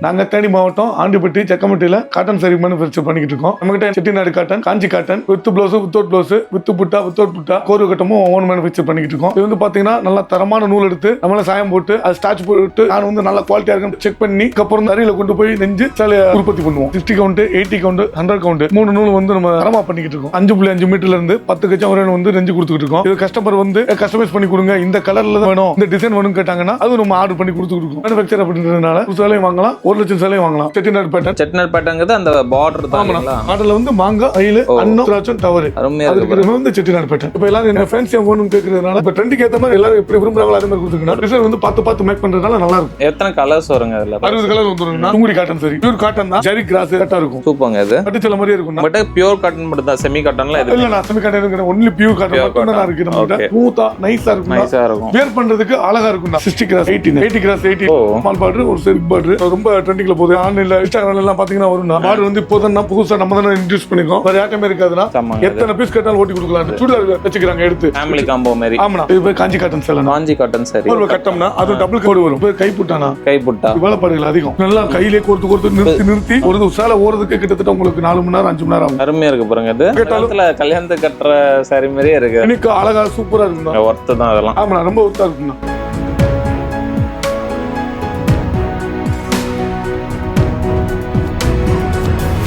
நாங்க தேனி மாவட்டம் Andipatti செக்கம்பட்டியில cotton sorry manufacture பண்ணிட்டு இருக்கோம். நம்மகிட்ட Chettinad cotton, Kanchi cotton, with blouse, without blouse, with புட்டா, வித்தவுட் புட்டா, கோர்வை கட்டமும் ஓன் மேனுஃபேக்சர் பண்ணிட்டு இருக்கோம். இது வந்து பாத்தீங்கன்னா நல்லா தரமான நூல் எடுத்து நம்மள சாயம் போட்டு அது ஸ்டார்ச் போட்டு நான் வந்து நல்ல குவாலிட்டியா இருக்கும் செக் பண்ணி அப்புறம் அறையில கொண்டு போய் நெஞ்சு சேலையை உற்பத்தி பண்ணுவோம். 60 கவுண்ட், 80 கவுண்ட், 100 கவுண்ட் 3 நூல் வந்து நம்ம தரமா பண்ணிக்கிட்டு இருக்கோம். 5.5 மீட்டர்ல இருந்து 10 கச்சம் வரை வந்து நெஞ்சு கொடுத்துட்டு இருக்கோம். இது கஸ்டமர் வந்து கஸ்டமைஸ் பண்ணி கொடுங்க, இந்த கலர்ல வேணும், இந்த டிசைன் வேணும் கேட்டாங்கன்னா அது நம்ம ஆர்டர் பண்ணி கொடுத்துட்டு இருக்கோம். மேனுஃபேக்சர் அப்படின்றதுனால சேலையும் வாங்கலாம், 1 லட்சம் சேலையும் வாங்கலாம். செட்டிநாடு பேட்டர்ன், செட்டிநாடு பேட்டர்ங்கிறது அந்த பார்டர் தான்ங்களா? மாடல்ல வந்து மாங்கா, அயில, அன்னம், திராட்சை, டவர். அதுக்கு வந்து செட்டிநாடு பேட்டர்ன். இப்போ எல்லாரும் என்ன ஃபேன்சியா வேணும்னு கேக்குறதுனால இப்ப ட்ரெண்டுக்கு ஏத்த மாதிரி எல்லாரும் எப்படி விரும்புறாங்களோ அதே மாதிரி கொடுத்துருக்கோம். டிசைன் வந்து பார்த்து மேக் பண்றதுனால நல்லா இருக்கும். எத்தனை கலர்ஸ் வருங்க அதுல? 60 கலர் வந்துருக்குன்னா தூங்குடி காட்டன் சரி, பியூர் காட்டன் தான், ஜரி கிராஸ் கட்டா இருக்கும். சூப்பர்ங்க. இது பட்டுச்சல மாதிரி இருக்கும். பட் பியூர் காட்டன் மட்டும் தான், செமி காட்டன்ல இது இல்ல. நான் செமி காட்டன் இருக்கிற ஒன்லி பியூர் காட்டன் மட்டும் தான் இருக்கு. நம்ம ஸ்மூத்தா நைஸா இருக்கும். நைஸா இருக்கும். வேர் பண்றதுக்கு அழகா இருக்கும். 60 கிராஸ் 80 கிராஸ் 80 ஸ்மால் பார்டர், ஒரு சில்க் பார்டர் ரொம்ப ட்ரெண்டிங்ல போகுது. ஆன்லைன்ல இன்ஸ்டாகிராம்ல எல்லாம் பாத்தீங்கன்னா வரும். பார்டர் வந்து இப்போதான் புதுசா நம்ம தான் இன்ட்ரோ듀ஸ் பண்ணிருக்கோம். வேற யாருமே இருக்காதுன்னா எத்தனை பீஸ் கேட்டாலும் ஓட்டி கொடுக்கலாம். சுடிதார் வச்சுக்கிறாங்க எடுத்து ஃபேமிலி காம்போ மாதிரி. ஆமா. இது போய் காஞ்சி காட்டன் சேலை, காஞ்சி காட்டன் சரி. ஒரு கட்டம்னா அது டபுள் கோடு வரும். கைப்புட்டானா கைப்புட்டா வேலைப்பாடுகள் அதிகம். நல்லா கையிலே கோர்த்து நிறுத்தி ஒரு சேலை ஓடுறதுக்கு கிட்டத்தட்ட உங்களுக்கு 4 மணி நேரம் 5 மணி நேரம் ஆகும். அருமையா இருக்கு பாருங்க. இது கேட்டாலும் கல்யாணத்துக்கு கட்டுற சாரி மாதிரியே இருக்கு. எனக்கு அழகா சூப்பரா இருக்கும். ஒர்த்து தான் அதெல்லாம். ஆமா, ரொம்ப ஒர்த்தா இருக்குண்ணா.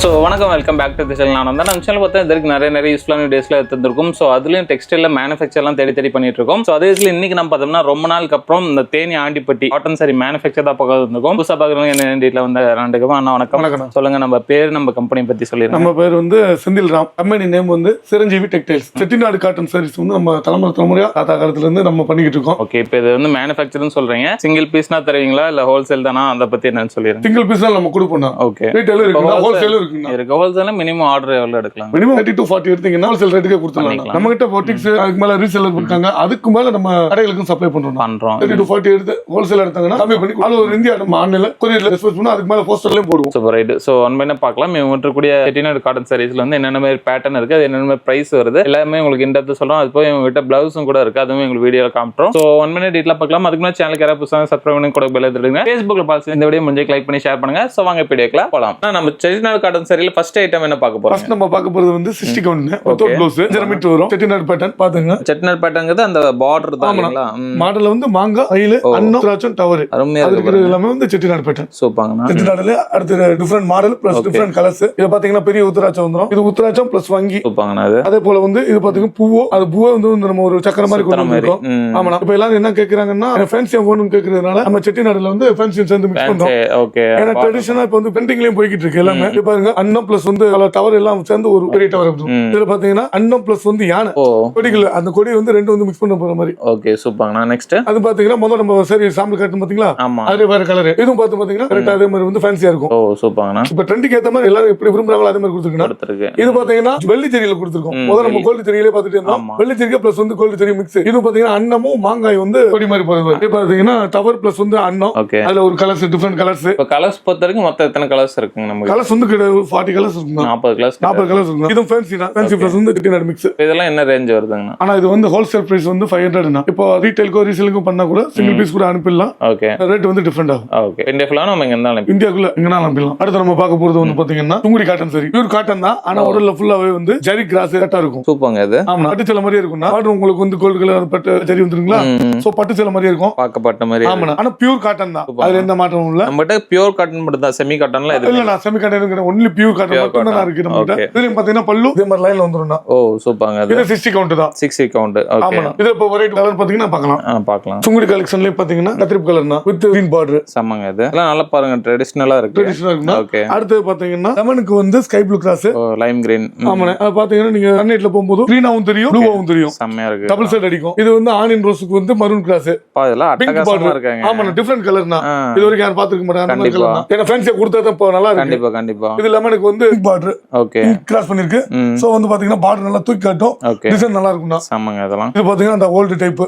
ஸோ வணக்கம், welcome back to the channel. நான் வந்து நம்ம சேனல் பார்த்தா இதற்கு நிறைய யூஸ்ஃபுல்லான வீடியோஸ்ல எடுத்துருக்கும். ஸோ அதுலயும் டெக்ஸ்டைல மேனுஃபேக்சர்லாம் தேடி பண்ணிட்டு இருக்கோம். ஸோ அதே இன்னைக்கு நம்ம பார்த்தோம்னா ரொம்ப நாளுக்கு அப்புறம் இந்த Theni Andipatti cotton sorry manufacture தான் பார்க்க வந்திருக்கோம். புதுசாக பார்க்குறவங்க என்ன டீட்டில் வந்து ரெண்டுக்கும் அண்ணா வணக்கம். சொல்லுங்க, நம்ம பேர், நம்ம கம்பெனி பத்தி சொல்லிடுறோம். நம்ம பேர் வந்து செந்தில் ராம். கம்பெனி நேம் வந்து சிரஞ்சீவி டெக்டைல்ஸ். செட்டிநாடு காட்டன் சாரீஸ் வந்து நம்ம தலைமுறையா தாத்தா காலத்துல இருந்து நம்ம பண்ணிக்கிட்டு இருக்கோம். ஓகே, இப்போ இது வந்து மேனுஃபேக்சர்னு சொல்றீங்க. சிங்கிள் பீஸ்னா தருவீங்களா இல்ல ஹோல்சேல் தானா? அதை பத்தி என்னன்னு சொல்லிடுறேன். சிங்கிள் பீஸ் நம்ம கொடுப்போம். ஓகே, ரீட்டைல் இருக்கு, ஹோல்சேல் இருக்கு. ஹோல்சேல் மினிமம் ஆர்டர் எவ்வளவு எடுக்கலாம்? மினிமம் 30 to 40 எடுத்தீங்கன்னா ஹோல்சேல் ரேட்டுக்கே கொடுத்துடலாம். நம்ம கிட்ட பொட்டிக்ஸ் அதுக்கு மேல ரீசெல்லர் இருக்காங்க. அதுக்கு மேல நம்ம கடைகளுக்கும் சப்ளை பண்றோம். 30 to 40 எடுத்து ஹோல்சேல் எடுத்தாங்கன்னா கம்மி பண்ணி ஆல் ஓவர் இந்தியா நம்ம ஆன்லைன்ல கொரியர்ல டிஸ்பேச் பண்ணா அதுக்கு மேல போஸ்டர்லயும் போடுவோம். Super right. சோ ஒன் பார்க்கலாம். இவங்க கூடிய செட்டிநாடு காட்டன் சாரீஸ்ல வந்து என்னென்ன மாதிரி பேட்டர்ன் இருக்கு, அது என்னென்ன பிரைஸ் வருது, எல்லாமே உங்களுக்கு இந்த இடத்துல சொல்றோம். அது போய் இவங்க கிட்ட பிளவுஸும் கூட இருக்கு, அதுவும் உங்களுக்கு வீடியோல காமிட்டோம். சோ 1 மினிட் டீட்டெயிலா பார்க்கலாம். அதுக்கு முன்னாடி சேனலுக்கு யாராவது புதுசாக சப்ஸ்கிரைப் பண்ணி கூட பெல் தட்டுங்க. Facebookல பார்த்து இந்த வீடியோ முடிஞ்சு லைக் பண்ணி ஷேர் பண்ணுங்க. சோ வாங்க வீடியோக்குள்ள போலாம். நம்ம செட்டிநாடு காட்டன் சாரியில ஃபர்ஸ்ட் ஐட்டம் என்ன பார்க்க போறோம்? நம்ம பார்க்க போறது வந்து 60 கவுண்ட் வித்தவுட் ப்ளவுஸ், 1 மீட்டர் வரும். செட்டிநாடு பேட்டர்ன் பாத்துங்க. செட்டிநாடு பேட்டர்ன்ங்கிறது அந்த பார்டர் தான்ங்களா? மாடல்ல வந்து மாங்கா, அயில, அன்னம், திராட்சை, டவர். அருமையா இருக்கு. எல்லாமே வந்து செட்டிநாடு பேட்டர்ன். சூப்பர்ங்க. செட்டிநாடுல அடுத்து different model plus different colours. இது பாத்தீங்கன்னா பெரிய உத்தராட்சம் வந்துரும். இது உத்தராட்சம் பிளஸ் வங்கி. சூப்பர்ங்க. அது அதே போல வந்து இது பாத்தீங்கன்னா பூவோ, அது பூவோ வந்து நம்ம ஒரு சக்கர மாதிரி கொண்டு வந்திருக்கோம். ஆமா. இப்ப எல்லாரும் என்ன கேக்குறாங்கன்னா ஃபேன்சியா வேணும்னு கேக்குறதுனால நம்ம செட்டிநாடுல வந்து ஃபேன்சி சேர்ந்து மிக்ஸ் பண்றோம். ஓகே. ஏன்னா ட்ரெடிஷனலா இப்ப வந்து பெயிண்டிங்லயும் போயிட்டு இருக்கு எல்லாமே. இப்ப பாருங்க அன்னம் பிளஸ் வந்து டவர் எல்லாம் சேர்ந்து ஒரு பெரிய டவர். இதுல பாத்தீங்கன்னா அன்னம் பிளஸ் வந்து யானை கொடிகள், அந்த கொடி வந்து ரெண்டு வந்து மிக்ஸ் பண்ண போற மாதிரி. ஓகே, சூப்பர்ங்க. நெக்ஸ்ட் அது பாத்தீங்கன்னா முதல்ல நம்ம சரி சாம்பிள் காட்டும் பாத்தீங்களா? அதே வேற கலர். இதுவும் பாத்தீங்கன்னா கரெக்ட்டா அதே மாதிரி வந்து ஃபேன்சியா இருக்கும். ஓ சூப்பர்ங்க. இப்ப ட்ரெண்டுக்கு ஏத்த மாதிரி எல்லாரும் எப்படி விரும்புறாங்களோ அதே மாதிரி கொடுத்துருக்கோம். இது பாத்தீங்கன்னா வெள்ளி ஜரியில கொடுத்துருக்கோம். முதல்ல நம்ம கோல்டு ஜரியிலே பாத்துட்டு இருந்தோம். வெள்ளி ஜரிகா பிளஸ் வந்து கோல்டு ஜரி மிக்ஸ். இது பாத்தீங்கன்னா அன்னமும் மாங்காய் வந்து கொடி மாதிரி போறது. இது பாத்தீங்கன்னா டவர் பிளஸ் வந்து அன்னம். அதுல ஒரு கலர்ஸ் டிஃபரண்ட் கலர்ஸ். இப்ப கலர்ஸ் பொறுத்த வரைக்கும் மொத்தம் எத்தனை கலர்ஸ் இருக்குங்க? நம்ம கலர்ஸ் வந்து 40 கலர்ஸ் இருக்கும். 40 கலர்ஸ் இருக்கும். இது ஃபேன்சி தான். ஃபேன்சி பிளஸ் வந்து செட்டிநாடு மிக்ஸ். இதெல்லாம் என்ன ரேஞ்ச் வருதுங்க? ஆனா இது வந்து ஹோல்சேல் பிரைஸ் வந்து 500. இப்போ ரீட்டைல்க்கோ ரீசேலுக்கும் பண்ணா கூட சிங்கிள் பீஸ் கூட அனுப்பிடலாம். ஓகே. ரேட் வந்து டிஃபரெண்ட் ஆகும். ஓகே. இந்தியா ஃபுல்லா நம்ம எங்க இருந்தாலும் இந்தியாக்குள்ள எங்கனாலும் அனுப்பிடலாம். அடுத்து நம்ம பார்க்க போறது வந்து பாத்தீங்கன்னா தூங்குடி காட்டன் சாரி. பியூர் காட்டன் தான். ஆனா உடல்ல ஃபுல்லாவே வந்து ஜரி கிராஸ் கட்டா இருக்கும். சூப்பர்ங்க. இது ஆமா, பட்டுச்சல மாதிரி இருக்கும். ஆர்டர் உங்களுக்கு வந்து கோல்ட் கலர் பட்டு ஜரி வந்துருங்களா? சோ பட்டுச்சல மாதிரி இருக்கும். பாக்கப்பட்ட மாதிரி. ஆமா. ஆனா பியூர் காட்டன் தான். அதுல எந்த மாற்றமும் இல்ல. நம்மட்ட பியூர் காட்டன் மட்டும் தான். செமி காட்டன்ல இல்ல. நான் semi cotton only pure cotton மட்டும் தான் இருக்கு நம்மட்ட. இதுலயும் பாத்தீங்கன்னா பல்லு இதே மாதிரி லைன்ல வந்துரும். ஓ சூப்பர்ங்க. இது 60 கவுண்ட் தான். 60 கவுண்ட். ஓகே. ஆமா. இது இப்போ ஒரே கலர் பாத்தீங்கன்னா பார்க்கலாம். பார்க்கலாம். சுங்குடி கலெக்ஷன்லயே பாத்தீங்கன்னா கத்திரிப்பு கலர் தான் வித் கிரீன் பார்டர். சமங்க. இது எல்லாம் நல்லா பாருங்க, ட்ரெடிஷனலா இருக்கு. ட்ரெடிஷனலா இருக்கு. ஓகே. அடுத்து பாத்தீங்கன்னா லெமனுக்கு வந்து sky blue cross. Lime green. ஆமா. அது பாத்தீங்கன்னா நீங்க சன்லைட்ல போகும்போது கிரீனாவும் தெரியும், ப்ளூவாவும் தெரியும். செமையா இருக்கு. டபுள் சைடு அடிக்கும். இது வந்து ஆனியன் ரோஸ்க்கு வந்து மரூன் கிராஸ். இதெல்லாம் அட்டகாசமா இருக்காங்க. ஆமா, டிஃபரண்ட் கலர்னா இது வரைக்கும் யாரும் பாத்துக்க மாட்டாங்க. அந்த கலர் தான். ஏன்னா ஃபேன்சியா கொடுத்தா தான் நல்லா இருக்கு. கண்டிப்பா கண்டிப்பா. இதுல லெமனுக்கு வந்து பார்டர் ஓகே கிராஸ் பண்ணிருக்கு. சோ வந்து பாத்தீங்கன்னா பார்டர் நல்லா தூக்கி காட்டும், ஓகே டிசைன் நல்லா இருக்கும்னா. ஆமாங்க அதெல்லாம். இது பாத்தீங்கன்னா அந்த ஓல்டு டைப்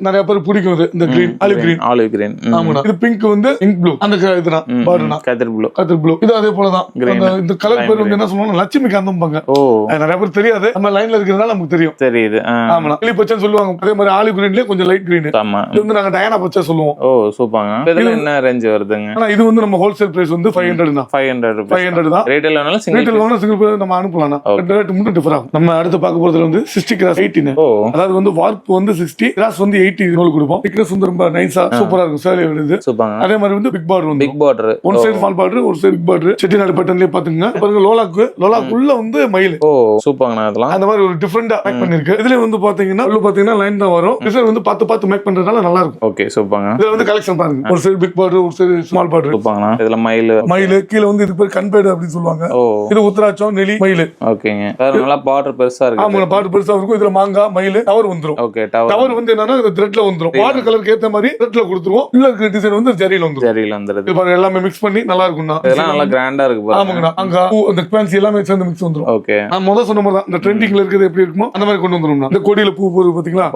நிறைய பேர் பிடிக்கும். இது இந்த கிரீன் ஆலிவ் கிரீன். ஆமாண்ணா. இது பிங்க் வந்து இங்க் ப்ளூ அந்த இதுனா பார்டர்னா கதிர் ப்ளூ. இது அதே போலதான். இந்த கலர் பேர் வந்து என்ன சொல்லுவாங்க, லட்சுமி காந்தம்பாங்க. நிறைய பேர் தெரியாது, நம்ம லைன்ல இருக்கிறதுனால நமக்கு தெரியுது. ஆமாண்ணா. கிளி பச்சைன்னு சொல்லுவாங்க. அதே மாதிரி ஆலிவ் கிரீன்லயே கொஞ்சம் லைட் கிரீன். ஆமா. இது வந்து நாங்க டயானா பச்சை சொல்லுவோம். ஓ சூப்பர்ங்க. இதுல என்ன ரேஞ்ச் வருதுங்க? ஆனா இது வந்து நம்ம ஹோல்சேல் பிரைஸ் வந்து 500 தான். 500 தான். ரீட்டைல் வேணாலும் ரீட்டைல் வாங்குனா சிங்கிள் நம்ம அனுப்பலாம். ரேட் மட்டும் டிஃபர் ஆகும். நம்ம அடுத்து பார்க்க போறது வந்து 60 கிராஸ் 18. அதாவது வந்து வார்ப் வந்து 60 கிராஸ் வந்து 80 நூல் கொடுப்போம். திக்னஸ் வந்து ரொம்ப நைஸா சூப்பரா இருக்கும். சேலை வருது. சூப்பர்ங்க. அதே மாதிரி வந்து பிக் பார்டர் வந்து big border. One side small border, ஒரு சைடு பிக் பார்டர். செட்டிநாடு பேட்டர்ன்லயே பாத்துங்க. பாருங்க லோலாக்கு உள்ள வந்து மயில். ஓ சூப்பர்ங்க. அதெல்லாம் அந்த மாதிரி ஒரு டிஃபரெண்டா மேக் பண்ணிருக்கு. இதுல வந்து பாத்தீங்கன்னா உள்ள பாத்தீங்கன்னா லைன் தான் வரும். டிசைன் வந்து பார்த்து மேக் பண்றதுனால நல்லா இருக்கும். ஓகே சூப்பர்ங்க. இதுல வந்து கலெக்ஷன் பாருங்க. ஒரு சைடு பிக் பார்டர், ஒரு சைடு ஸ்மால் பார்டர். சூப்பர்ங்க. இதுல மயில் கீழ வந்து இது பேர் கண்பேடு அப்படி சொல்லுவாங்க. இது உத்தராச்சம், நெலி, மயில். ஓகேங்க. நல்லா பார்டர் பெருசா இருக்கு. ஆமா பார்டர் பெருசா இருக்கும். இதுல மாங்காய், மயில், டவர் வந்துரும். ஓகே டவர் வந்து என்னன்னா இந்த த்ரெட்ல வந்துரும். பார்டர் கலருக்கு ஏத்த மாதிரி த்ரெட்ல கொடுத்துருவோம். உள்ள இருக்க டிசைன் வந்து ஜரியில வந்துரும். இது பாருங்க எல்லாமே மிக்ஸ் பண்ணி நல்லா இருக்கும்னா. இதெல்லாம் நல்லா கிராண்டா இருக்கு பாருங்க. ஆமாங்கண்ணா. அங்க அந்த ஃபேன்சி எல்லாமே சேர்ந்து மிக்ஸ் வந்துரும். ஓகே. நான் முதல்ல சொன்ன மாதிரி தான் இந்த ட்ரெண்டிங்ல இருக்குது எப்படி இருக்குமோ அந்த மாதிரி கொண்டு வந்துரும்னா. இந்த கொடியில பூ போகுது பாத்தீங்களா,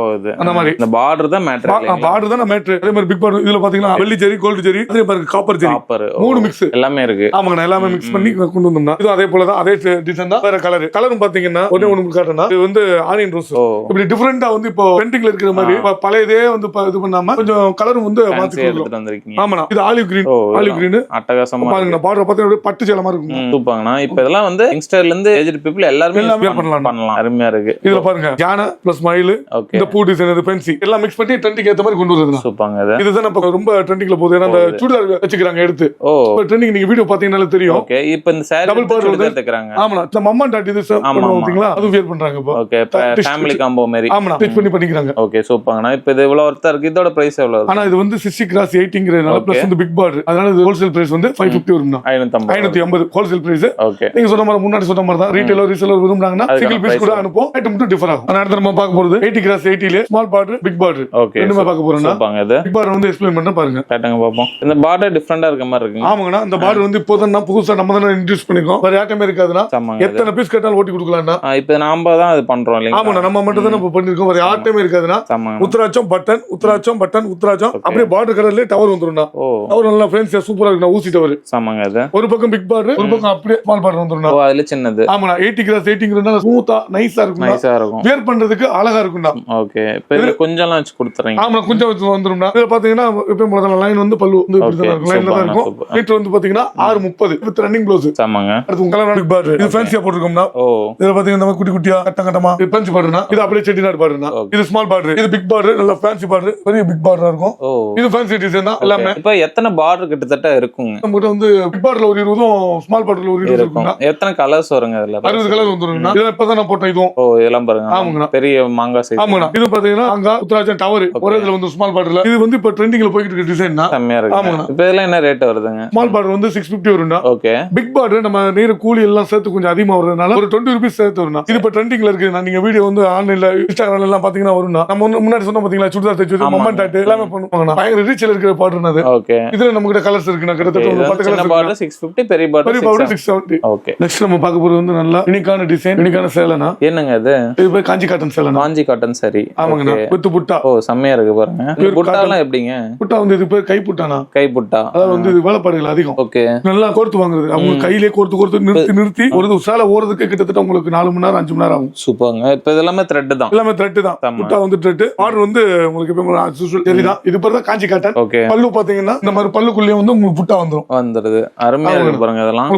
அந்த மாதிரி. இந்த பார்டர் தான் மேட்டர். பார்டர் தான் மேட்டர். அதே மாதிரி பிக் பார்டர் இதுல பாத்தீங்கன்னா வெள்ளி ஜரி, கோல்டு ஜரி, அதே மாதிரி காப்பர் ஜரி, மூணு மிக்ஸ் எல்லாமே இருக்கு. ஆமாங்கண்ணா. எல்லாமே மிக்ஸ் பண்ணி கொண்டு வந்தோம்னா இது அதே போல தான். அதே டிசைன் தான், வேற கலரும் பாத்தீங்கன்னா ஒண்ணு காட்டுனா இது வந்து ஆனியன் ரோஸ். இப்படி டிஃபரெண்டா வந்து இப்போ ட்ரெண்டிங்ல இருக்கிற மாதிரி பழையதே வந்து இது பண்ணாம கொஞ்சம் கலரும் வந்து மாத்தி வந்திருக்கீங்க. ஆமாண்ணா. இது ஆலிவ் கிரீன் அட்டகாசமா பாருங்க. பார்டர் பாத்தீங்கன்னா பட்டு சேல மாதிரி இருக்கும். சூப்பர்ங்கண்ணா. இப்போ இதெல்லாம் வந்து யங்ஸ்டர்ல இருந்து ஏஜ்ட் பீப்பிள் எல்லாரும் பண்ணலாம். அருமையா இருக்கு. இதுல பாருங்க யானை பிளஸ் மயில், இந்த பூ டிசைன், இது ஃபேன்சி எல்லாம் மிக்ஸ் பண்ணி ட்ரெண்டிங் ஏத்த மாதிரி கொண்டு வரதுனா. சூப்பர்ங்க. இதுதான் இப்ப ரொம்ப ட்ரெண்டிங்ல போகுது. ஏன்னா அந்த சுடிதார் வச்சுக்கிறாங்க எடுத்து. இப்போ ட்ரெண்டிங் நீங்க வீடியோ பாத்தீங்கன்னா தெரியும். ஓகே. இப்போ இந்த சாரி டபுள் பார்டர் எடுத்துக்கறாங்க. ஆமாண்ணா. இந்த மம்மா டாட் இது பண்ணுவாங்க. அது வியர் பண்றாங்க இப்போ. ஓகே. ஃபேமிலி காம்போ மாதிரி. ஆமாண்ணா. ஸ்டிச் பண்ணி பண்ணிக்கிறாங்க. ஓகே சூப்பர்ங்கண்ணா. இப்போ இது எவ்வளவு வர்த்தா இருக்கு? இதோட பிரைஸ் எவ்வளவு? ஆனா இது வந்து 60 கிராஸ் 80ங்கறனால பிளஸ் வந்து பிக் பார்டர். அதனால இது ஹோல்சேல் பிரைஸ் வந்து 550 வரும்னா. 550 ஹோல்சேல் பிரைஸ். ஓகே. நீங்க சொன்ன மாதிரி முன்னாடி சொன்ன மாதிரி தான். ரீட்டைலர் ரீசெல்லர் விரும்புறாங்கன்னா சிங்கிள் பீஸ் கூட அனுப்புவோம். ஐட்டம் மட்டும் டிஃபர் ஆகும். அடுத்து நம்ம பார்க்க போறது 80 கிராஸ் 80ல small border, big border. Okay. ரெண்டுமே பார்க்க போறோம்னா சூப்பர்ங்க. பிக் பார்டர் வந்து எக்ஸ்பிளைன் பண்ண பாருங்க. கேட்டங்க பாப்போம். இந்த பார்டர் டிஃபரண்டா இருக்க மாதிரி இருக்கு. ஆமாங்கண்ணா. இந்த பார்டர் வந்து இப்போதான் புதுசா நம்ம தான் இன்ட்ரோ듀ஸ் பண்ணிருக்கோம். வேற யாருமே இருக்காதுனா. எத்தனை பீஸ் கேட்டாலும் ஓட்டி கொடுக்கலாம்னா. இப்போ நாம தான் அது பண்றோம் இல்லையா? ஆமாண்ணா. நம்ம மட்டும் தான் பண்ணிருக்கோம். வேற யாருமே இருக்காதுனா. உத்தராச்சம் பட்டன் அப்படியே பார்டர் கலர்ல டவர் வந்துரும்னா. டவர் நல்லா ஃபேன்சியா சூப்பரா இருக்கு. ஊசி டவர். ஆமாங்க. அது ஒரு பக்கம் பிக் பார்டர், ஒரு பக்கம் அப்படியே ஸ்மால் பார்டர் வந்துரும்னா. அதுல சின்னது. ஆமாண்ணா. 80 கிராஸ் 80ங்கறனால ஸ்மூத்தா நைஸா இருக்கும். வியர் பண்றதுக்கு அழகா இருக்கும்னா. ஓகே. இப்போ இதுல கொஞ்சம்லாம் வச்சு கொடுத்துறீங்க. ஆமா கொஞ்சம் வச்சு வந்துரும்னா. இதுல பாத்தீங்கன்னா இப்போ முதல்ல லைன் வந்து பல்லு வந்து இப்படி தான் இருக்கும். லைன்ல தான் இருக்கும். மீட்டர் வந்து பாத்தீங்கன்னா 630 வித் ரன்னிங் ப்ளவுஸ். ஆமாங்க. அடுத்து கலர் பிக் பார்டர். இது ஃபேன்சியா போட்டுருக்கோம்னா. இதுல பாத்தீங்கன்னா இந்த குட்டி குட்டியா கட்டமா இது பஞ்ச் பார்டர்னா. இது அப்படியே செட்டிநாடு பார்டர்னா. இது ஸ்மால் பார்டர். இது பிக் பார்டர். நல்ல ஃபேன்சி பார்டர். பெரிய பிக் பார்டரா இருக்கும். இது ஃபேன்சி டிசைன் தான் எல்லாமே. இப்போ எத்தனை பார்டர் கிட்டத்தட்ட இருக்குங்க? நம்மகிட்ட வந்து பிக் பார்டர்ல ஒரு 20 ஸ்மால் பார்டர்ல ஒரு 20 இருக்கும். எத்தனை கலர்ஸ் வருங்க இதுல? 60 கலர் வந்துரும்னா. இதுல இப்பதான் நான் போட்ட இதுவும். இதெல்லாம் பாருங்க. ஆமாங்க. பெரிய மாங்காய் சைஸ். ஆமாங்க. இது பாத்தீங்கன்னா மாங்காய் உத்தராச்சம் டவர் ஒரே இதுல வந்து ஸ்மால் பார்டர்ல. இது வந்து இப்ப ட்ரெண்டிங்ல போயிட்டு இருக்க டிசைன் தான். செமையா இருக்கு. ஆமாங்க. இப்போ இதெல்லாம் என்ன ரேட் வருதுங்க? ஸ்மால் பார்டர் வந்து 650 வரும்னா. ஓகே. பிக் பார்டர் நம்ம நீர் கூலி எல்லாம் சேர்த்து கொஞ்சம் அதிகமா வருதுனால ஒரு 20 ரூபீஸ் சேர்த்து வரும்னா. இது இப்ப ட்ரெண்டிங்ல இருக்கு. நீங்க வீடியோ வந்து ஆன்லைன்ல இன்ஸ்டாகிராம்ல எல்லாம் பாத்தீங்கன்னா வரும்னா. நம்ம முன்னாடி சொன்ன பாத்தீங்களா சுடிதார் தைச்சு மம்மன் டாட் எல்லாமே பண்ணுவாங்க. பயங்கர ரீச்ல இருக்கிற பார்டர் அது. ஓகே. இதுல நம்ம கிட்ட கலர்ஸ் இருக்குனா கிட்டத்தட்ட ஒரு 10 கலர்ஸ். பார்டர் 650, பெரிய பார்டர் 670. ஓகே. நெக்ஸ்ட் நம்ம பார்க்க போறது வந்து நல்ல யூனிக்கான டிசைன், யூனிக்கான சேலைனா. என்னங்க இது? இது போய் காஞ்சி காட்டன் சேலை. காஞ்சி காட்டன் சரி. ஆமாங்க. வித் புட்டா. செமையா இருக்கு பாருங்க. புட்டாலாம் எப்படிங்க? புட்டா வந்து இது பேர் கை புட்டானா? கை புட்டா. அதாவது வந்து இது வேலைப்பாடுகள் அதிகம். ஓகே. நல்லா கோர்த்து வாங்குறது. அவங்க கையிலே கோர்த்து நிறுத்தி ஒரு சேலை ஓறதுக்கு கிட்டத்தட்ட உங்களுக்கு 4 மணி நேரம் 5 மணி நேரம் ஆகும். சூப்பர்ங்க. இப்போ இதெல்லாம் த்ரெட் தான். எல்லாமே த்ரெட் தான். புட்டா வந்து த்ரெட். ஆர்டர் வந்து உங்களுக்கு இப்போ தெரியுதா? இது பேர் தான் காஞ்சி காட்டன். ஓகே. பல்லு பாத்தீங்கன்னா இந்த மாதிரி பல்லுக்குள்ளே வந்து உங்களுக்கு புட்டா வந்துருது. அருமையா இருக்கு பாருங்க. இதெல்லாம்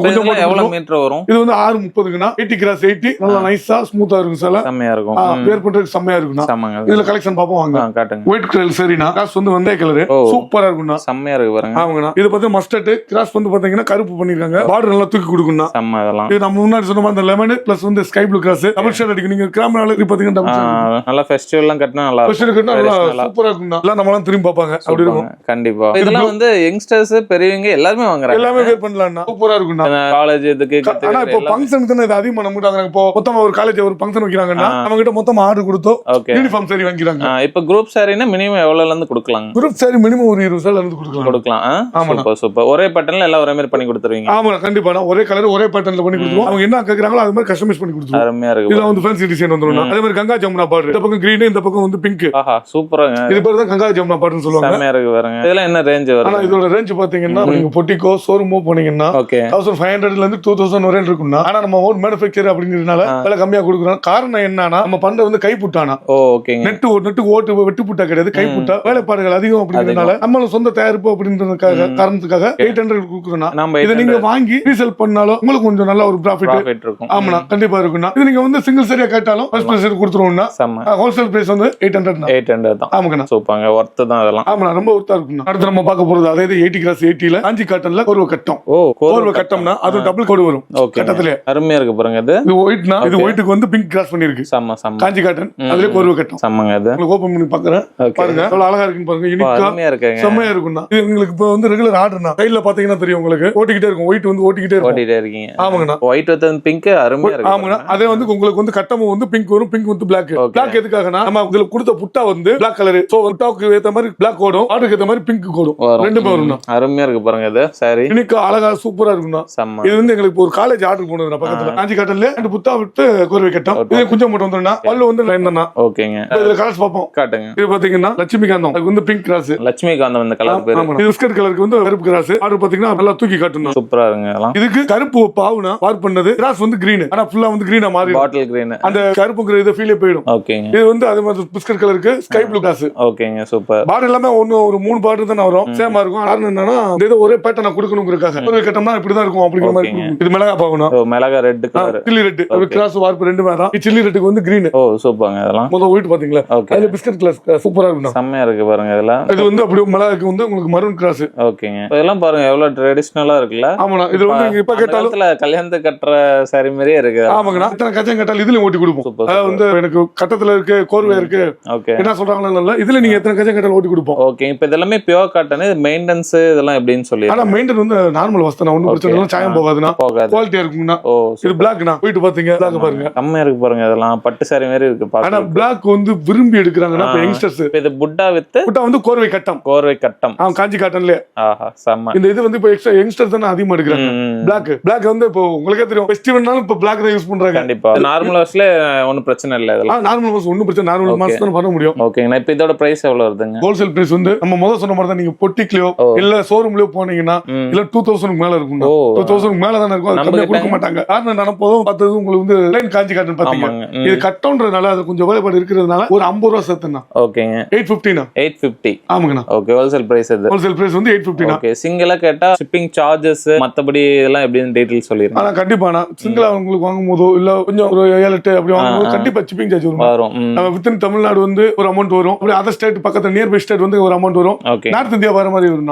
எவ்வளவு மீட்டர் வரும்? இது வந்து 630க்குனா 80 கிராஸ் 80 நல்லா நைஸா ஸ்மூத்தா இருக்கும் சேலை. செமையா இருக்கும். வேர் பண்றதுக்கு செமையா இருக்கும்னா. இதுல கலெக்ஷன் பாப்போம் வாங்க. காட்டுங்க. ஒயிட் கலர் சரினா காசு வந்து வெந்தய கலர் சூப்பரா இருக்கும்னா. செமையா இருக்கு பாருங்க. ஆமாங்கண்ணா. இது பாத்தீங்க மஸ்டர்ட் கிராஸ் வந்து பாத்தீங்கன்னா கருப்பு பண்ணிருக்காங்க. பார்டர் நல்லா தூக்கி கொடுக்கும்னா. செம்ம இதெல்லாம். இது நம்ம முன்னாடி சொன்ன மாதிரி அந்த லெமன் பிளஸ் வந்து sky blue cross double shade அடிக்கும். நீங்க கேமரால இது பாத்தீங்கன்னா டபுள் ஷேட். நல்லா ஃபெஸ்டிவல் எல்லாம் கட்டினா நல்லா இருக்கும். ஃபெஸ்டிவல் கட்டினா நல்லா சூப்பரா இருக்கும்னா. எல்லாம் நம்மலாம் திரும்பி பாப்பாங்க. அப்படி இருக்கும். கண்டிப்பா. இதெல்லாம் வந்து யங்ஸ்டர்ஸ் பெரியவங்க எல்லாரும் வாங்குறாங்க. எல்லாமே வேர் பண்ணலாம்னா சூப்பரா இருக்கும்னா. காலேஜ் இதுக்கு ஆனா இப்போ ஃபங்க்ஷனுக்கு தான் இது அதிகமா நம்ம வாங்குறாங்க. இப்போ மொத்தமா ஒரு காலேஜ் ஒரு ஃபங்க்ஷன் வைக்கிறாங்கன்னா நம்ம கிட்ட மொத்தமா ஆர்டர் கொடுத்தோ யூனிஃபார்ம் சாரி வாங்கிக்கிறாங்க. இப்போ குரூப் சாரினா மினிமம் எவ்வளவுல இருந்து கொடுக்கலாம்? குரூப் சாரி மினிமம் ஒரு 20 சாரில இருந்து கொடுக்கலாம். ஆமா சூப்பர் சூப்பர். ஒரே பேட்டர்ன்ல எல்லாம் ஒரே மாதிரி பண்ணி கொடுத்துருவீங்க? ஆமா கண்டிப்பா. கண்டிப்பா ஒரே கலர் ஒரே பேட்டர்ன்ல பண்ணி கொடுத்துருவோம். அவங்க என்ன கேக்குறாங்களோ அது மாதிரி கஸ்டமைஸ் பண்ணி கொடுத்துருவோம். அருமையா இருக்கு. இதுல வந்து ஃபேன்சி டிசைன் வந்துரும். அதே மாதிரி கங்கா ஜமுனா பார்டர், இந்த பக்கம் கிரீன், இந்த பக்கம் வந்து பிங்க். ஆஹா சூப்பராங்க. இது பேர் தான் கங்கா ஜமுனா பார்டர்னு சொல்லுவாங்க. அருமையா இருக்கு பாருங்க. இதெல்லாம் என்ன ரேஞ்ச் வரும்? ஆனா இதோட ரேஞ்ச் பாத்தீங்கன்னா நீங்க பொட்டிக்கோ ஷோரூமோ போனீங்கன்னா ஓகே 1500 ல இருந்து 2000 வரை இருக்கும்னா, ஆனா நம்ம ஓன் மேனுஃபேக்சர் அப்படிங்கறதுனால விலை கம்மியா கொடுக்குறோம். காரணம் என்னன்னா நம்ம பண்றது வந்து கைப்புட்டானா. ஓகேங்க. நெட்டு ஓட்டு வெட்டு புட்டா கிடையாது, கைப்புட்டா. வேலைப்பாடுகள் அதிகம் அப்படிங்கறதுனால நம்மளும் சொந்த தயாரிப்பு அப்படின்றதுக்காக காரணத்துக்காக 800 கொடுக்குறோம்னா, இதை நீங்க வாங்கி ரீசேல் பண்ணாலும் உங்களுக்கு கொஞ்சம் நல்ல ஒரு ப்ராஃபிட் இருக்கும். ஆமா கண்டிப்பா இருக்கும்னா. இது நீங்க வந்து சிங்கிள் சரியா கேட்டாலும் ஃபர்ஸ்ட் பிரைஸ் கொடுத்துருவோம்னா ஹோல்சேல் பிரைஸ் வந்து 800 தான். ஆமாங்க சூப்பராங்க. ஒர்த் தான் அதெல்லாம். ஆமா ரொம்ப ஒர்த்தா இருக்கும்னா. அடுத்து நம்ம பார்க்க போறது அதே 80x80 காஞ்சி காட்டன்ல கோர்வை கட்டம். கோர்வை கட்டம்னா அது டபுள் கோடு வரும் கட்டத்திலே. அருமையா இருக்கு பாருங்க. இது ஒயிட்னா இது ஒயிட்டுக்கு வந்து பிங்க் கிராஸ் பண்ணிருக்கு. காஞ்சி காட்டன் அதுல கோர்வை கட்டம். சமங்க. அது உங்களுக்கு ஓபன் பண்ணி பாக்குறேன் பாருங்க. எவ்வளவு அழகா இருக்குன்னு பாருங்க. யூனிக்கா செமையா இருக்கும்னா. இது உங்களுக்கு இப்ப வந்து ரெகுலர் ஆர்டர்னா கையில பாத்தீங்கன்னா தெரியும் உங்களுக்கு. ஓட்டிக்கிட்டே இருக்கும். ஒயிட் வந்து ஓட்டிக்கிட்டே இருக்கீங்க. ஆமாங்கண்ணா. ஒயிட் வந்து பிங்க் அருமையா இருக்கு. ஆமாங்கண்ணா. அதே வந்து உங்களுக்கு வந்து கட்டமும் வந்து பிங்க் வரும். பிங்க் வந்து பிளாக். பிளாக் எதுக்காகனா நம்ம உங்களுக்கு கொடுத்த புட்டா வந்து பிளாக் கலர். சோ புட்டாவுக்கு ஏத்த மாதிரி பிளாக் கோடும், ஆர்டருக்கு ஏத்த மாதிரி பிங்க் கோடும் ரெண்டுமே வரும்னா. அருமையா இருக்கு பாருங்க. இது சாரி யூனிக்கா அழகா சூப்பரா இருக்கும்னா. இது வந்து எங்களுக்கு ஒரு காலேஜ் ஆர்டர் போனது பக்கத்துல காஞ்சி காட்டன்ல அந்த புத்தா விட்டு கோர்வை கட்டம். இது கொஞ்சம் மட்டும் வந்துனா பல்லு வந்து லைன் தானா. ஓகேங்க. இதுல கலர்ஸ் பாப்போம். காட்டுங்க. இது பாத்தீங்கன்னா லட்சுமி காந்தம். அதுக்கு வந்து பிங்க் கிராஸ். லட்சுமி காந்தம் இந்த கலர் பேரு. இது பிஸ்கட் கலருக்கு வந்து கருப்பு கிராஸ். ஆர்டர் பாத்தீங்கன்னா நல்லா தூக்கி காட்டணும். சூப்பரா இருக்குங்க அதெல்லாம். இதுக்கு கருப்பு பாவுனா வார் பண்ணது. கிராஸ் வந்து கிரீன். ஆனா ஃபுல்லா வந்து கிரீனா மாறி பாட்டில் கிரீன். அந்த கருப்புங்கிற இது ஃபீலே போய்டும். ஓகேங்க. இது வந்து அதே மாதிரி பிஸ்கட் கலருக்கு ஸ்கை ப்ளூ கிராஸ். ஓகேங்க சூப்பர். பார்டர் எல்லாமே ஒரு 3 பார்டர் தான் வரும். சேமா இருக்கும். காரணம் என்னன்னா இது ஒரே பேட்டர்னா கொடுக்கணும்ங்கறதுக்காக. ஒரு கட்டம்னா இப்படி தான் இருக்கும் அப்படிங்கிற மாதிரி. இது மிளகா பாவுனா. மிளகா ரெட் கலர். Chilli red. அது கிராஸ் வார்ப்பு ரெண்டு மாதிரி தான். சில்லி ரெட்டுக்கு வந்து கிரீன். சூப்பர்ங்க அதெல்லாம். முதல்ல ஒயிட் பாத்தீங்களா. அதுல பிஸ்கட் கிளாஸ் சூப்பரா இருக்கும். செமையா இருக்கு பாருங்க இதெல்லாம். இது வந்து அப்படியே மிளகாக்கு வந்து உங்களுக்கு மரூன் கிராஸ். ஓகேங்க. இதெல்லாம் பாருங்க எவ்வளவு ட்ரெடிஷனலா இருக்குல்ல. ஆமாண்ணா. இது வந்து நீங்க இப்ப கேட்டாலும் கல்யாணத்துக்கு கட்டுற சாரி மாதிரியே இருக்கு. ஆமாங்கண்ணா. இத்தனை கச்சம் கேட்டாலும் இதுல ஓட்டி கொடுப்போம். அதாவது வந்து எனக்கு கட்டத்துல இருக்கு, கோர்வை இருக்கு. என்ன சொல்றாங்களா இதுல நீங்க எத்தனை கச்சம் கேட்டாலும் ஓட்டி கொடுப்போம். ஓகே. இப்ப இதெல்லாமே பியூர் காட்டன். மெயின்டெனன்ஸ் இதெல்லாம் எப்படின்னு சொல்லி. ஆனா மெயின்டெனன்ஸ் வந்து நார்மல் வஸ்தானா. ஒண்ணும் பிரச்சனை இல்ல. சாயம் போகாதுனா. குவாலிட்டியா இருக்கும்னா. இது பிளாக்னா. போயிட்டு பாத்தீங்க. பிளாக் பாருங்க. செம்மையா இருக்கு பாருங்க இதெல்லாம். பட்டு சாரி மாதிரி இருக்கு பாருங்க. ஆனா பிளாக் வந்து விரும்பி எடுக்கறாங்கன்னா யங்ஸ்டர்ஸ். இது புட்டா வந்து கோர்வை கட்டம். கோர்வை கட்டம். காஞ்சி காட்டன்ல. ஆஹா செம்ம. இந்த இது வந்து இப்ப எக்ஸ்ட்ரா யங்ஸ்டர்ஸ் தான் அதிகமா எடுக்கறாங்க. பிளாக் வந்து இப்போ உங்களுக்கே தெரியும். ஃபெஸ்டிவல்னாலும் இப்ப பிளாக் தான் யூஸ் பண்றாங்க. கண்டிப்பா. நார்மல் வாஷ்ல ஒண்ணும் பிரச்சனை இல்ல இதெல்லாம். நார்மல் வாஷ் ஒண்ணும் பிரச்சனை. நார்மல் வாஷ் தான் பண்ண முடியும். ஓகேங்க. இப்ப இதோட பிரைஸ் எவ்வளவு வருதுங்க? ஹோல்சேல் பிரைஸ் வந்து நம்ம முதல்ல சொன்ன மாதிரி தான். நீங்க பொட்டிக்லயோ இல்ல ஷோரூம்லயோ போனீங்கன்னா இல்ல 2000 மேல இருக்கும். 2000 மேல தான் இருக்கும். அது கம்மியா கொடுக்க மாட்டாங்க. காரணம் நான் போதும் பார்த்தது உங்களுக்கு வந்து லைன் காஞ்சி காட்டன் பாத்தீங்க. இது கட்டம்ன்றதுனால அது கொஞ்சம் வேலைப்பாடு இருக்கிறதுனால ஒரு 50 ரூபாய் சேர்த்துனா. ஓகேங்க. 850 850. ஆமாங்கண்ணா. ஓகே. ஹோல்சேல் பிரைஸ் இது. ஹோல்சேல் பிரைஸ் வந்து 850. ஓகே. சிங்கிளா கேட்டா ஷிப்பிங் சார்ஜஸ் மத்தபடி இதெல்லாம் எப்படின்னு டீடைல் சொல்லிருங்க. ஆனா கண்டிப்பா சிங்கிளா உங்களுக்கு வாங்கும்போதோ இல்ல கொஞ்சம் ஒரு 7-8 அப்படி வாங்கும்போது கண்டிப்பா ஷிப்பிங் சார்ஜ் வரும். நம்ம வித்தின் தமிழ்நாடு வந்து ஒரு அமௌண்ட் வரும். அப்படி அதர் ஸ்டேட் பக்கத்துல நியர்பை ஸ்டேட் வந்து ஒரு அமௌண்ட் வரும். நார்த் இந்தியா வர மாதிரி வரும்.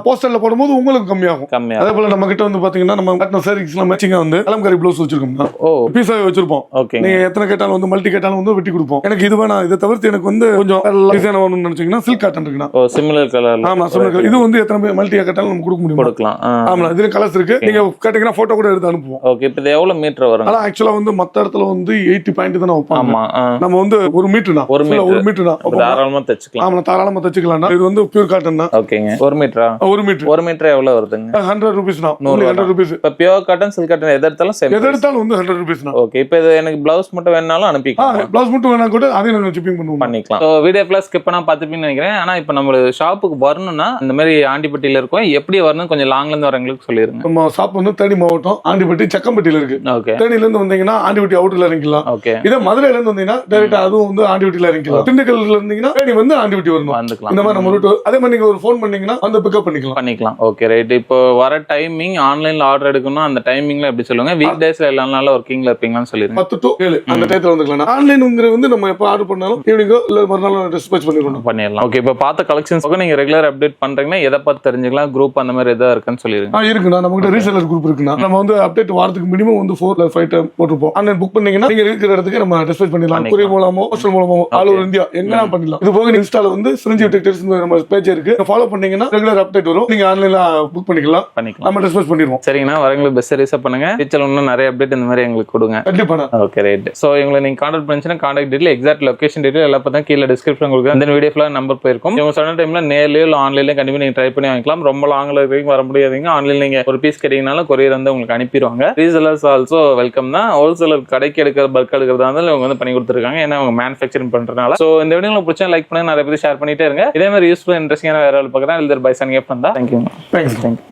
போஸ்டர்ல போடும்போது உங்களுக்கு கம்மியாகும். அதே போல நம்ம கிட்ட வந்து பாத்தீங்கன்னா நம்ம கட்டின சாரீஸ் எல்லாம் மேட்சிங்கா வந்து கலம்காரி ப்ளவுஸ் வச்சிருக்கோம். பீஸாவே வச்சிருப்போம். நீங்க எத்தனை கேட்டாலும் வந்து மல்டி கேட்டாலும் வந்து வெட்டி கொடுப்போம். எனக்கு இது வேணா இதை தவிர்த்து எனக்கு வந்து கொஞ்சம் டிசைன் வேணும்னு நினைச்சீங்கன்னா சில்க் காட்டன் இருக்குண்ணா. Similar colour. ஆமா சிமிலர் கலர். இது வந்து எத்தனை மல்டியா கேட்டாலும் நம்ம கொடுக்க முடியும். கொடுக்கலாம். ஆமா இதுல கலர்ஸ் இருக்கு. நீங்க கேட்டீங்கன்னா போட்டோ கூட எடுத்து அனுப்புவோம். ஓகே. இப்போ இது எவ்வளவு மீட்டர் வரும்? ஆனா ஆக்சுவலா வந்து மத்த இடத்துல வந்து 80 பாயிண்ட் தான் வைப்பாங்க. நம்ம வந்து 1 மீட்டர்னா 1 மீட்டர் தான் தாராளமா தச்சுக்கலாம். ஆமா தாராளமா தச்சுக்கலாம். இது வந்து பியூர் காட்டன் தான். ஓகேங்க. 1 மீட்டரா? 1 மீட்டர் எவ்வளவு வருதுங்க? 100 ரூபீஸ் தான். 100 ரூபீஸ். இப்ப பியூர் காட்டன் சில்க் காட்டன் எது எடுத்தாலும் சேம். எது எடுத்தாலும் வந்து 100 ரூபீஸ் தான். ஓகே. இப்போ இது எனக்கு ப்ளவுஸ் மட்டும் வேணாலும் அனுப்பிக்கலாம். ப்ளவுஸ் மட்டும் வேணா கூட அதே நாங்க ஷிப்பிங் பண்ணிக்கலாம். சோ வீடியோ ஃபுல்லா ஸ்கிப் பண்ணா பாத்துப்பீங்கன்னு நினைக்கிறேன். ஆனா இப்போ நம்ம ஷாப்புக்கு வரணும்னா இந்த மாதிரி ஆண்டிப்பட்டியில இருக்கும். எப்படி வரணும் கொஞ்சம் லாங்ல இருந்து வரவங்களுக்கு சொல்லிருங்க. நம்ம ஷாப் வந்து தேனி மாவட்டம் ஆண்டிப்பட்டி சக்கம்பட்டியில இருக்கு. ஓகே. தேனில இருந்து வந்தீங்கன்னா ஆண்டிப்பட்டி அவுட்டர்ல இறங்கிக்கலாம். ஓகே. இதே மதுரையில இருந்து வந்தீங்கன்னா டைரக்டா அதுவும் வந்து ஆண்டிப்பட்டியில இறங்கிக்கலாம். திண்டுக்கல்ல இருந்தீங்கன்னா தேனி வந்து ஆண்டிப்பட்டி வரணும். வந்துக்கலாம். இந்த மாதிரி நம்ம ரூட் அதே மாதிரி நீங்க ஒரு ஃபோன் பண்ணீங்கன்னா வந்து பிக்கப் பண்ணிக்கலாம். Okay right. இப்போ வர டைமிங் ஆன்லைன்ல ஆர்டர் எடுக்கணும் அந்த டைமிங்ல எப்படி சொல்லுங்க? வீக் டேஸ்ல எல்லா நாளும் வர்க்கிங்ல இருப்பீங்கன்னு சொல்லிருங்க. 10 to 7 அந்த டைத்துல வந்துக்கலாம். ஆன்லைன்ங்கறது வந்து நம்ம எப்ப ஆர்டர் பண்ணாலும் ஈவினிங்கோ இல்ல மறுநாள் டிஸ்பேட்ச் பண்ணிடலாம். ஓகே. இப்போ பார்த்த கலெக்ஷன்ஸ் நீங்க ரெகுலர் அப்டேட் பண்றீங்கன்னா எதை பார்த்து தெரிஞ்சுக்கலாம்? குரூப் அந்த மாதிரி ஏதாவது இருக்குன்னு சொல்லிருங்க. இருக்குண்ணா. நம்ம கிட்ட ரீசெல்லர் குரூப் இருக்குண்ணா. நம்ம வந்து அப்டேட் வாரத்துக்கு மினிமம் வந்து 4 or 5 டைம் போட்டுப்போம். ஆன்லைன் புக் பண்ணீங்கன்னா நீங்க இருக்கிற இடத்துக்கு நம்ம டிஸ்பேட்ச் பண்ணிடலாம். கொரியர் மூலமோ போஸ்டல் மூலமோ ஆல் ஓவர் இந்தியா எங்கனா பண்ணிடலாம். இது போக இன்ஸ்டால வந்து சிரஞ்சீவி டெக்டைல்ஸ் நம்ம பேஜ் இருக்கு. ஃபாலோ பண்ணீங்கன்னா ரெகுலர் அப்டேட் வரும். நீங்க ஆன்லைன்ல புக் பண்ணிக்கலாம். நம்ம டிஸ்பேட்ச் பண்ணிடுவோம். சரிங்கண்ணா. வரவங்களுக்கு பெஸ்ட் சர்வீஸ் பண்ணுங்க. ஃபியூச்சர்ல இன்னும் நிறைய அப்டேட் இந்த மாதிரி எங்களுக்கு கொடுங்க. கண்டிப்பா. Okay right. சோ இவங்களை நீங்க கான்டாக்ட் பண்ணிச்சுன்னா contact detail exact location detail எல்லாம் பார்த்தா கீழே டிஸ்கிரிப்ஷன் உங்களுக்கு இந்த வீடியோ ஃபுல்லா நம்பர் போயிருக்கும். இவங்க சொன்ன டைம்ல நேர்லயோ இல்ல ஆன்லைன்லயோ கண்டிப்பா நீங்க ட்ரை பண்ணி வாங்கிக்கலாம். ரொம்ப லாங்ல வரைக்கும் வர முடியாதீங்க. ஆன்லைன்ல நீங்க ஒரு பீஸ் கேட்டீங்கனாலும் கொரியர் வந்து உங்களுக்கு அனுப்பிடுவாங்க. ரீசெல்லர்ஸ் ஆல்சோ வெல்கம் தான். ஹோல்சேலர் கடைக்கு எடுக்கிற பல்க் எடுக்கிறதா இருந்தாலும் இவங்க வந்து பண்ணி கொடுத்துருக்காங்க. ஏன்னா அவங்க மேனுஃபேக்சரிங் பண்றதுனால. ஸோ இந்த வீடியோ உங்களுக்கு பிடிச்சா லைக் பண்ணுங்க, நிறைய பேர் ஷேர் பண்ணிட்டே இருங்க. இதே மாதிரி யூஸ்ஃபுல் இன்ட்ரெஸ்டிங்கான வேற பார்க்குறேன். இல்லை பை சனிங் பண்ணா தேங்க்யூ. தேங்க்ஸ்.